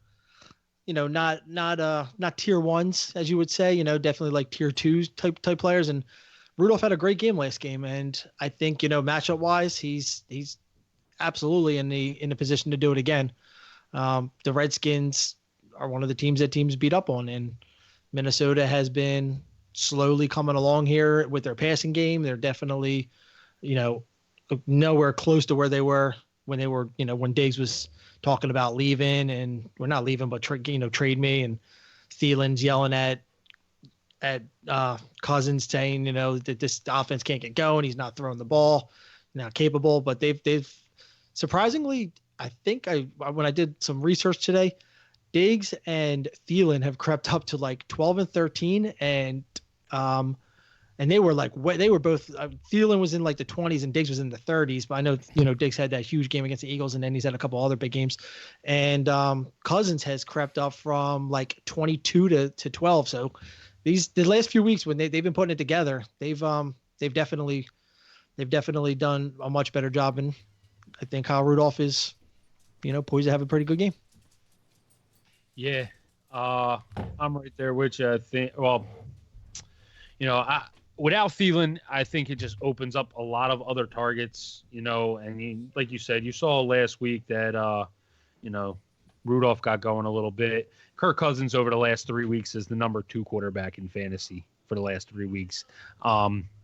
not tier 1s, as you would say, definitely like tier 2s type players. And Rudolph had a great game last game, and I think, matchup wise, he's absolutely in the position to do it again. The Redskins are one of the teams that teams beat up on, and Minnesota has been slowly coming along here with their passing game. They're definitely, nowhere close to where they were when Diggs was talking about leaving, and we're not leaving, but trade me, and Thielen's yelling at Cousins saying, that this offense can't get going. He's not throwing the ball, not capable, but they've surprisingly, I think when I did some research today, Diggs and Thielen have crept up to like 12 and 13, and they were both. Thielen was in like the 20s and Diggs was in the 30s. But I know Diggs had that huge game against the Eagles, and then he's had a couple other big games. And Cousins has crept up from like 22 to 12. So the last few weeks when they've been putting it together, they've definitely done a much better job. And I think Kyle Rudolph is poised to have a pretty good game. Yeah, I'm right there with you. I think, without Thielen, I think it just opens up a lot of other targets, and like you said, you saw last week that, Rudolph got going a little bit. Kirk Cousins over the last 3 weeks is the number 2 quarterback in fantasy for the last 3 weeks.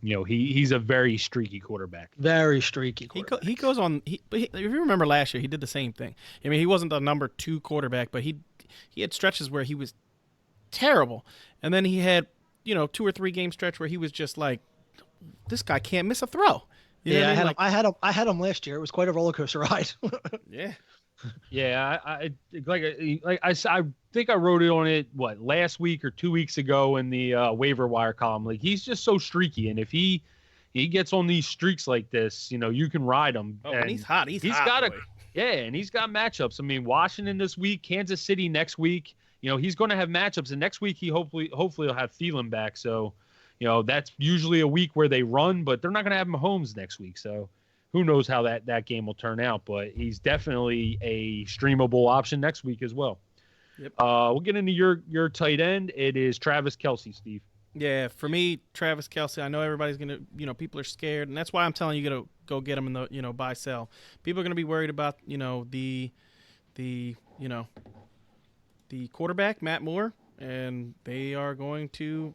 He's a very streaky quarterback. Very streaky quarterback. He goes on. If you remember last year, he did the same thing. I mean, he wasn't the number 2 quarterback, but he had stretches where he was terrible, and then he had 2 or 3 game stretch where he was just like, this guy can't miss a throw. You know what I mean? I had him last year. It was quite a roller coaster ride. Yeah. Yeah, I think I wrote it on it last week or 2 weeks ago in the waiver wire column. Like, he's just so streaky, and if he gets on these streaks like this, you can ride him. Oh, and he's hot. He's got boy. and he's got matchups. I mean, Washington this week, Kansas City next week. He's going to have matchups, and next week he hopefully he'll have Thielen back. So, that's usually a week where they run, but they're not going to have Mahomes next week. So, who knows how that game will turn out? But he's definitely a streamable option next week as well. Yep. We'll get into your tight end. It is Travis Kelce, Steve. Yeah, for me, Travis Kelce. I know everybody's gonna, people are scared, and that's why I'm telling you to go get him in the, buy sell. People are gonna be worried about, the quarterback Matt Moore, and they are going to,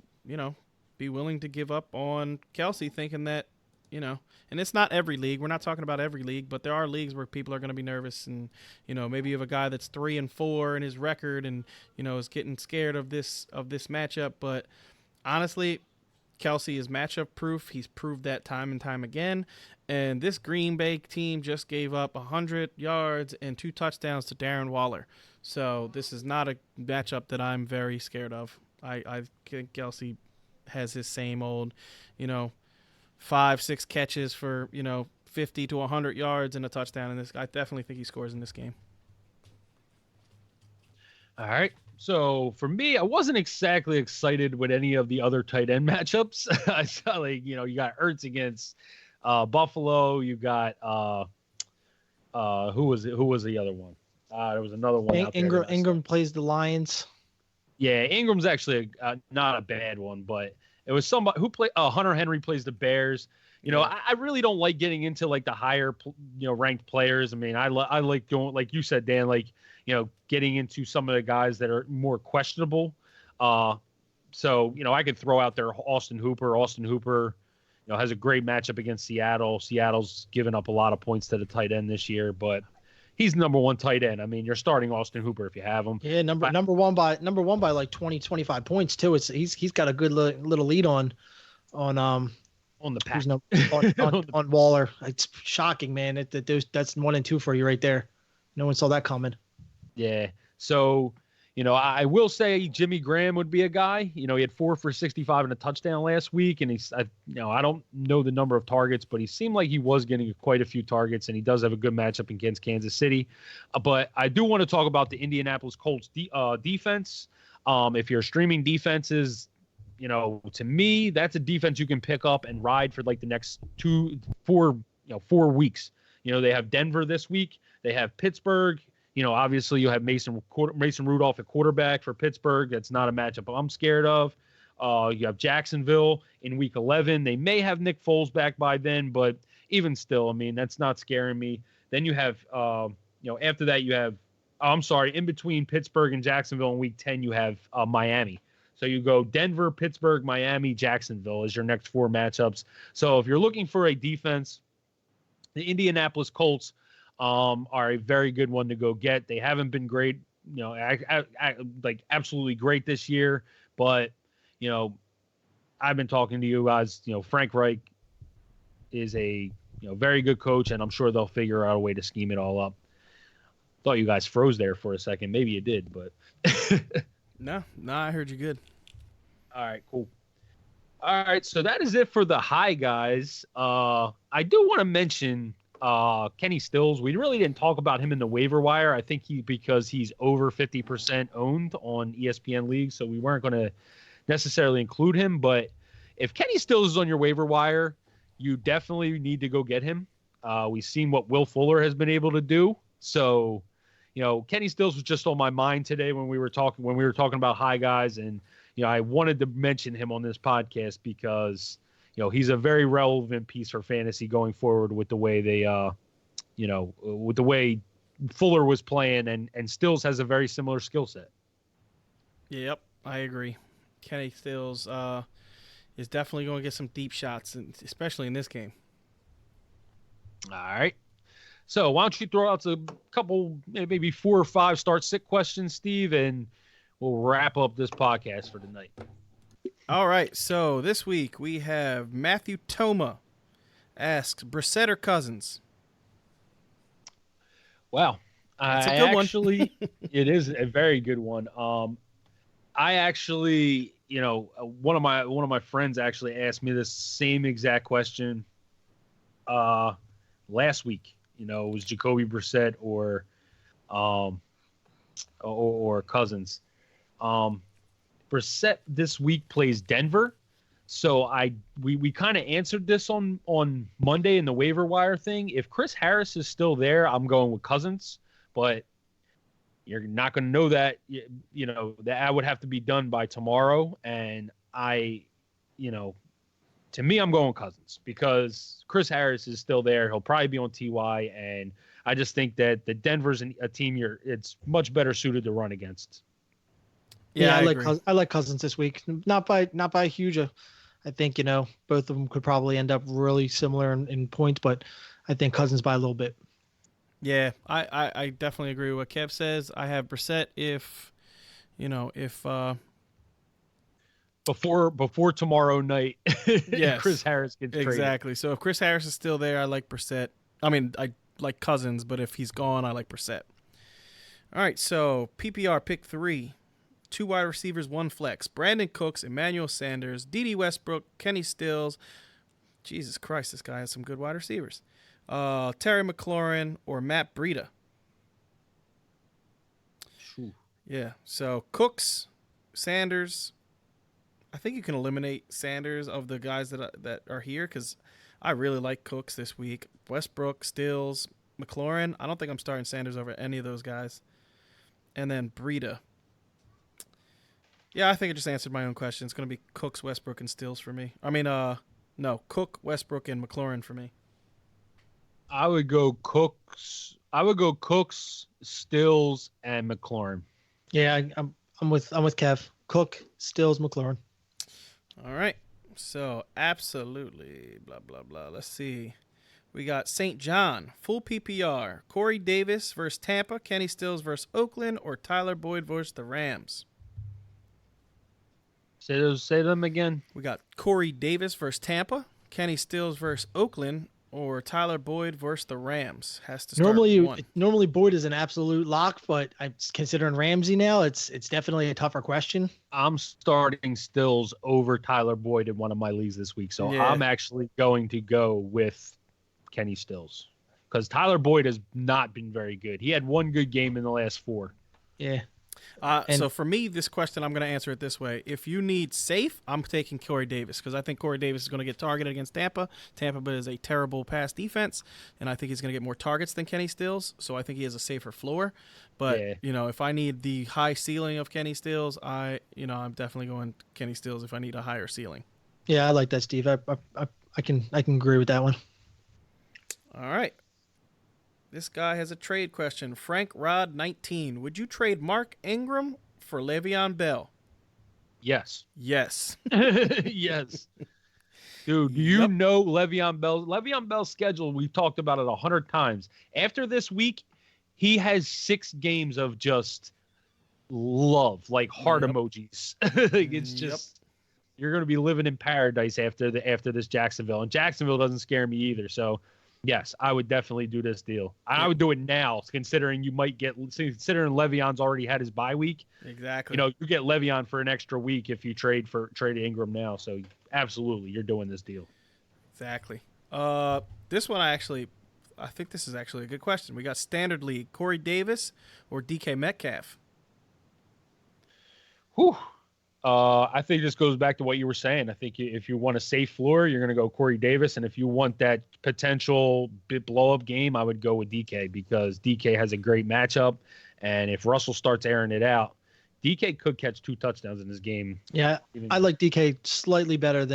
be willing to give up on Kelce, thinking that, and it's not every league. We're not talking about every league, but there are leagues where people are going to be nervous, and maybe you have a guy that's 3-4 in his record, and is getting scared of this matchup. But honestly, Kelce is matchup proof. He's proved that time and time again. And this Green Bay team just gave up 100 yards and 2 touchdowns to Darren Waller. So this is not a matchup that I'm very scared of. I think Kelce has his same old, 5-6 catches for 50 to 100 yards and a touchdown in this. I definitely think he scores in this game. All right. So for me, I wasn't exactly excited with any of the other tight end matchups. I saw you got Ertz against Buffalo. You got who was the other one? There was another one. Ingram plays the Lions. Yeah, Ingram's actually not a bad one, but it was somebody who played. Hunter Henry plays the Bears. I really don't like getting into the higher ranked players. I mean, I like going, like you said, Dan, getting into some of the guys that are more questionable. So I could throw out there Austin Hooper. Austin Hooper, has a great matchup against Seattle. Seattle's given up a lot of points to the tight end this year, but he's number 1 tight end. I mean, you're starting Austin Hooper if you have him. Yeah, number one by like 20, 25 points too. He's got a good little lead on the pack. on Waller. It's shocking, man. That's 1 and 2 for you right there. No one saw that coming. Yeah. So, I will say Jimmy Graham would be a guy. He had 4 for 65 and a touchdown last week, and I don't know the number of targets, but he seemed like he was getting quite a few targets, and he does have a good matchup against Kansas City. But I do want to talk about the Indianapolis Colts defense. If you're streaming defenses, to me, that's a defense you can pick up and ride for the next 4 weeks. They have Denver this week. They have Pittsburgh. Obviously you have Mason Rudolph at quarterback for Pittsburgh. That's not a matchup I'm scared of. You have Jacksonville in week 11. They may have Nick Foles back by then, but even still, I mean, that's not scaring me. Then you have, after that you have, in between Pittsburgh and Jacksonville in week 10, you have Miami. So you go Denver, Pittsburgh, Miami, Jacksonville as your next 4 matchups. So if you're looking for a defense, the Indianapolis Colts are a very good one to go get. They haven't been great, absolutely great this year. But, I've been talking to you guys, Frank Reich is a, very good coach, and I'm sure they'll figure out a way to scheme it all up. Thought you guys froze there for a second. Maybe you did, but. No, I heard you good. All right, cool. All right, so that is it for the high guys. I do want to mention Kenny Stills. We really didn't talk about him in the waiver wire. I think because he's over 50% owned on ESPN leagues, so we weren't going to necessarily include him. But if Kenny Stills is on your waiver wire, you definitely need to go get him. We've seen what Will Fuller has been able to do. So, Kenny Stills was just on my mind today when we were talking about high guys, and I wanted to mention him on this podcast because he's a very relevant piece for fantasy going forward with the way they, with the way Fuller was playing, and Stills has a very similar skill set. Yep, I agree. Kenny Stills, is definitely going to get some deep shots, especially in this game. All right. So why don't you throw out a couple, maybe 4 or 5 start-sit questions, Steve, and we'll wrap up this podcast for tonight. All right. So this week we have Matthew Toma asks, Brissett or Cousins? Wow. That's a good one. It is a very good one. I actually, one of my friends actually asked me this same exact question last week. It was Jacoby Brissett or Cousins. Brissett this week plays Denver. So we kind of answered this on Monday in the waiver wire thing. If Chris Harris is still there, I'm going with Cousins, but you're not going to know that. That would have to be done by tomorrow. And to me, I'm going Cousins because Chris Harris is still there. He'll probably be on TY, and I just think that the Denver's a team it's much better suited to run against. Yeah, I like Cousins this week. Not by a huge. I think both of them could probably end up really similar in points, but I think Cousins by a little bit. Yeah, I definitely agree with what Kev says. I have Brissett if before tomorrow night, yes, Chris Harris gets traded. Exactly. So if Chris Harris is still there, I like Brissett. I mean, I like Cousins, but if he's gone, I like Brissett. All right, so PPR pick 3. 2 wide receivers, 1 flex. Brandon Cooks, Emmanuel Sanders, D.D. Westbrook, Kenny Stills. Jesus Christ, this guy has some good wide receivers. Terry McLaurin or Matt Breida. Yeah, so Cooks, Sanders. I think you can eliminate Sanders of the guys that are here because I really like Cooks this week. Westbrook, Stills, McLaurin. I don't think I'm starting Sanders over any of those guys. And then Breida. Yeah, I think I just answered my own question. It's going to be Cooks, Westbrook, and Stills for me. I mean, no, Cook, Westbrook, and McLaurin for me. I would go Cooks, Stills, and McLaurin. Yeah, I'm with Kev. Cook, Stills, McLaurin. All right. So absolutely, blah blah blah. Let's see. We got St. John, full PPR. Corey Davis versus Tampa, Kenny Stills versus Oakland, or Tyler Boyd versus the Rams. Say them again. We got Corey Davis versus Tampa, Kenny Stills versus Oakland, or Tyler Boyd versus the Rams. Has to start normally Boyd is an absolute lock, but I'm considering Ramsey now. It's definitely a tougher question. I'm starting Stills over Tyler Boyd in one of my leagues this week, so yeah. I'm actually going to go with Kenny Stills because Tyler Boyd has not been very good. He had 1 good game in the last 4. Yeah. So for me, this question, I'm going to answer it this way. If you need safe, I'm taking Corey Davis because I think Corey Davis is going to get targeted against Tampa. Tampa is a terrible pass defense, and I think he's going to get more targets than Kenny Stills, so I think he has a safer floor. But, if I need the high ceiling of Kenny Stills, I'm definitely going Kenny Stills if I need a higher ceiling. Yeah, I like that, Steve. I can agree with that one. All right. This guy has a trade question. Frank Rod 19. Would you trade Mark Ingram for Le'Veon Bell? Yes. Yes. Yes. Dude, do you know Le'Veon Bell's schedule? We've talked about it 100 times. After this week, he has 6 games of just love, like heart emojis. It's just you're going to be living in paradise after this Jacksonville. And Jacksonville doesn't scare me either. So, yes, I would definitely do this deal. I would do it now, considering considering Le'Veon's already had his bye week. Exactly. You get Le'Veon for an extra week if you trade Ingram now. So, absolutely, you're doing this deal. Exactly. This one I think this is actually a good question. We got Standard League, Corey Davis or DK Metcalf. Whew. I think this goes back to what you were saying. I think if you want a safe floor, you're going to go Corey Davis. And if you want that potential bit blow-up game, I would go with DK because DK has a great matchup. And if Russell starts airing it out, DK could catch 2 touchdowns in this game. Yeah, I like DK slightly better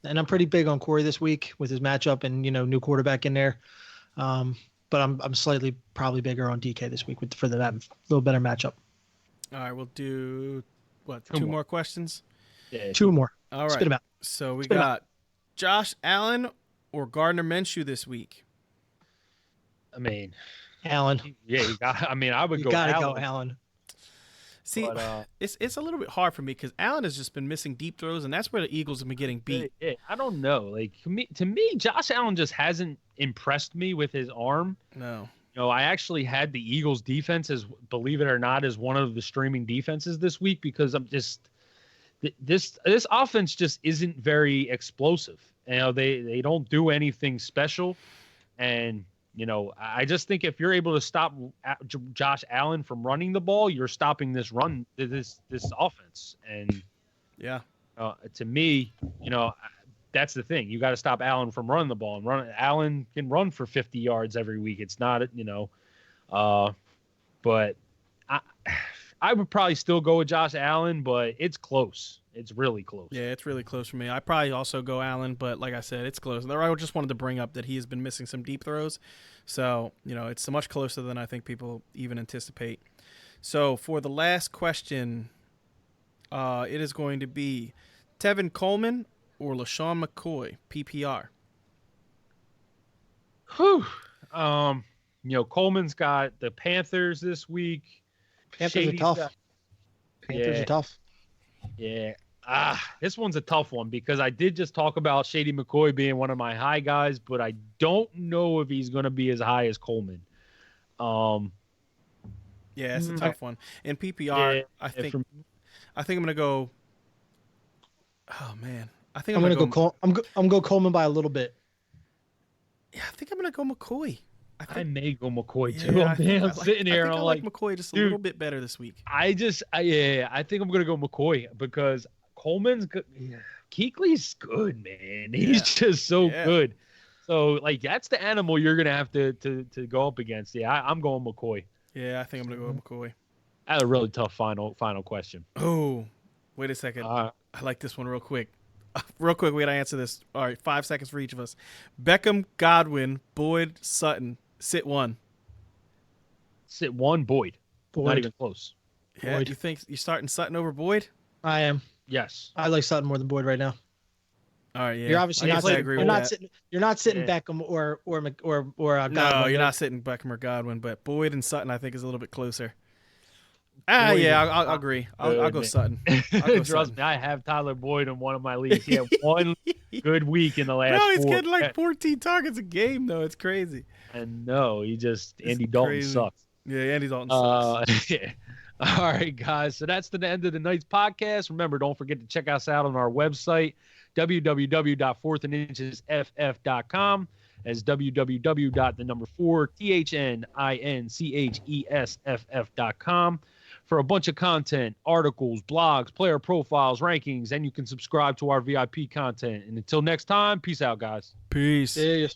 and I'm pretty big on Corey this week with his matchup and, new quarterback in there. But I'm slightly probably bigger on DK this week for that little better matchup. All right, we'll do... 2 more questions? Yeah. 2 more. All right. Spit 'em out. So we got Josh Allen or Gardner Minshew this week. I mean, Allen. yeah, you got. I mean, I would You go gotta Allen. go Allen. See, But, it's a little bit hard for me because Allen has just been missing deep throws, and that's where the Eagles have been getting beat. yeah, I don't know. Like to me, Josh Allen just hasn't impressed me with his arm. No. You know, I actually had the Eagles defense as, believe it or not, as one of the streaming defenses this week because I'm just this offense just isn't very explosive. You know, they don't do anything special, and you know, I just think if you're able to stop Josh Allen from running the ball, you're stopping this offense. And Yeah. to me, you know, that's the thing. You got to stop Allen from running the ball, and Allen can run for 50 yards every week. It's not, you know, but I would probably still go with Josh Allen, but it's close. It's really close. Yeah, it's really close for me. I probably also go Allen, but like I said, it's close. I just wanted to bring up that he has been missing some deep throws. So, you know, it's much closer than I think people even anticipate. So for the last question, it is going to be Tevin Coleman or LaShawn McCoy, PPR. Whew. You know, Coleman's got the Panthers this week. Panthers are tough. Panthers are tough. Yeah. This one's a tough one because I did just talk about Shady McCoy being one of my high guys, but I don't know if he's going to be as high as Coleman. Yeah, it's a tough one. In PPR, I think I'm going to go. Oh man, I think I'm going to go. I'm going to go Coleman by a little bit. Yeah, I think I'm going to go McCoy. I may go McCoy too. Yeah, I'm sitting here and I I'm like McCoy just a little bit better this week. I think I'm going to go McCoy because Coleman's good. Kuechly's good, man. He's just so good. So like that's the animal you're going to have to go up against. Yeah, I'm going McCoy. Yeah, I think I'm going to go McCoy. I had a really tough final question. Oh, wait a second. I like this one real quick. Real quick, we got to answer this. All right, 5 seconds for each of us. Beckham, Godwin, Boyd, Sutton. Sit one. Sit one, Boyd. Not even close. Yeah, Boyd. you think you're starting Sutton over Boyd? I am. Yes. I like Sutton more than Boyd right now. All right, yeah. You're obviously not sitting. You're not sitting Yeah. Beckham or Godwin. No, you're not sitting Beckham or Godwin, but Boyd and Sutton I think is a little bit closer. Boyd Yeah, I'll agree. I'll go Sutton. Trust me, I have Tyler Boyd in one of my leagues. He had one good week in the last. No, he's 4. getting like 14 targets a game though. It's crazy. And no, Andy Dalton crazy. sucks. Yeah, Andy Dalton sucks. Yeah. All right, guys. So that's the end of the night's podcast. Remember, don't forget to check us out on our website, www.fourthandinchesff.com. As www.4thandinchesff.com for a bunch of content, articles, blogs, player profiles, rankings, and you can subscribe to our VIP content. And until next time, peace out, guys. Peace. See ya.